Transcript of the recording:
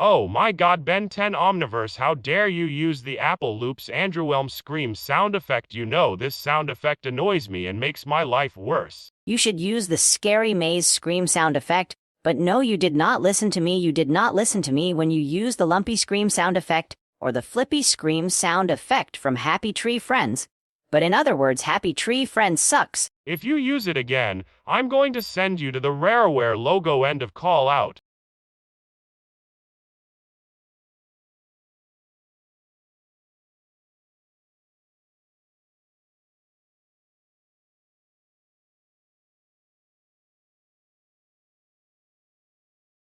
Oh my god, Ben 10 Omniverse, how dare you use the Apple Loops Andrewhelm scream sound effect? You know this sound effect annoys me and makes my life worse. You should use the scary maze scream sound effect, but no, you did not listen to me. You did not listen to me when you used the lumpy scream sound effect or the flippy scream sound effect from Happy Tree Friends. But in other words, Happy Tree Friends sucks. If you use it again, I'm going to send you to the rareware logo. End of call out.